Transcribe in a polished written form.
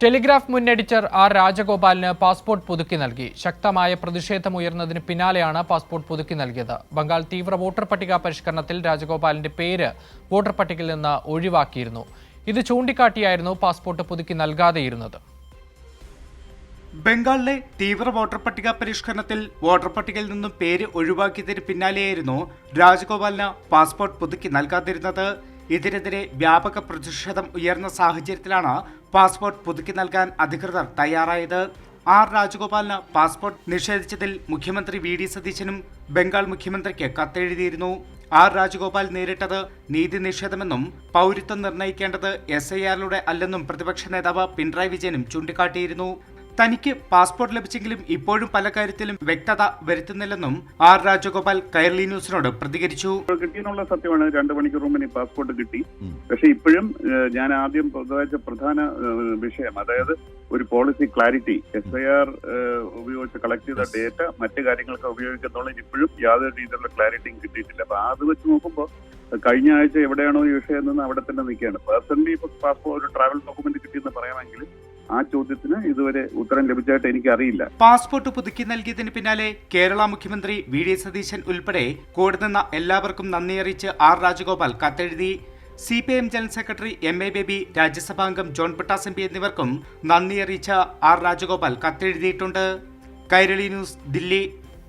Telegraph മുൻ editor R രാജഗോപാലിന് passport പുതുക്കി നൽകി. ശക്തമായ പ്രതിഷേധമുയർന്നതിന് പിന്നാലെയാണ് പാസ്പോർട്ട് പുതുക്കി നൽകിയത്. ബംഗാൾ തീവ്ര വോട്ടർ പട്ടിക പരിഷ്കരണത്തിൽ രാജഗോപാലിന്റെ പേര് വോട്ടർ പട്ടികയിൽ നിന്ന് ഒഴിവാക്കിയിരുന്നു. ഇത് ചൂണ്ടിക്കാട്ടിയായിരുന്നു പാസ്പോർട്ട് പുതുക്കി നൽകാതെയിരുന്നത്. ബംഗാളിലെ തീവ്ര വോട്ടർ പട്ടിക പരിഷ്കരണത്തിൽ വോട്ടർ പട്ടികയിൽ നിന്നും പേര് ഒഴിവാക്കിയതിന് പിന്നാലെയായിരുന്നു രാജഗോപാലിന് പാസ്പോർട്ട് പുതുക്കി നൽകാതിരുന്നത്. ഇതിനെതിരെ വ്യാപക പ്രതിഷേധം ഉയർന്ന സാഹചര്യത്തിലാണ് പാസ്പോർട്ട് പുതുക്കി നൽകാൻ അധികൃതർ തയ്യാറായത്. ആർ രാജഗോപാലിന് പാസ്പോർട്ട് നിഷേധിച്ചതിൽ മുഖ്യമന്ത്രി വി.ഡി. സതീശനും ബംഗാൾ മുഖ്യമന്ത്രിക്ക് കത്തെഴുതിയിരുന്നു. ആർ രാജഗോപാൽ നേരിട്ടത് നീതി നിഷേധമെന്നും പൗരത്വം നിർണ്ണയിക്കേണ്ടത് SIR-ലൂടെ അല്ലെന്നും പ്രതിപക്ഷ നേതാവ് പിണറായി വിജയനും ചൂണ്ടിക്കാട്ടിയിരുന്നു. തനിക്ക് പാസ്പോർട്ട് ലഭിച്ചെങ്കിലും ഇപ്പോഴും പല കാര്യത്തിലും വ്യക്തത വരുത്തുന്നില്ലെന്നും ആർ രാജഗോപാൽ കൈരളി ന്യൂസിനോട് പ്രതികരിച്ചു. കിട്ടിയെന്നുള്ള സത്യമാണ്. 2 മണിക്കൂർ മുമ്പ് പാസ്പോർട്ട് കിട്ടി. പക്ഷെ ഇപ്പോഴും ഞാൻ ആദ്യം പ്രധാന വിഷയം, അതായത് ഒരു പോളിസി ക്ലാരിറ്റി, SIR ഉപയോഗിച്ച് കളക്ട് ചെയ്ത ഡേറ്റ മറ്റു കാര്യങ്ങൾക്ക് ഉപയോഗിക്കുന്നുള്ളത് ഇപ്പോഴും യാതൊരു രീതിയിലുള്ള ക്ലാരിറ്റിയും കിട്ടിയിട്ടില്ല. അപ്പൊ അത് വെച്ച് നോക്കുമ്പോൾ കഴിഞ്ഞ ആഴ്ച എവിടെയാണോ ഈ വിഷയം നിന്ന് അവിടെ തന്നെ നിൽക്കുകയാണ്. പേഴ്സണലി ഇപ്പൊ പാസ്പോർട്ട് ഒരു ട്രാവൽ ഡോക്യുമെന്റ് കിട്ടിയെന്ന് പറയാമെങ്കിൽ ആ ചോദ്യത്തിന് ഇതുവരെ ഉത്തരം ലഭിച്ചായിട്ട് എനിക്ക് അറിയില്ല. പാസ്പോർട്ട് പുതുക്കി നൽകിയതിന് പിന്നാലെ കേരള മുഖ്യമന്ത്രി വി.ഡി. സതീശൻ ഉൾപ്പെടെ കൂടെ നിന്ന എല്ലാവർക്കും നന്ദി അറിയിച്ച് ആർ രാജഗോപാൽ കത്തെഴുതി. CPIM general secretary MA Baby, രാജ്യസഭാംഗം ജോൺ ബ്രിട്ടാസ് MP എന്നിവർക്കും നന്ദി അറിയിച്ച ആർ രാജഗോപാൽ കത്തെഴുതിയിട്ടുണ്ട്. കൈരളി ന്യൂസ്, ദില്ലി.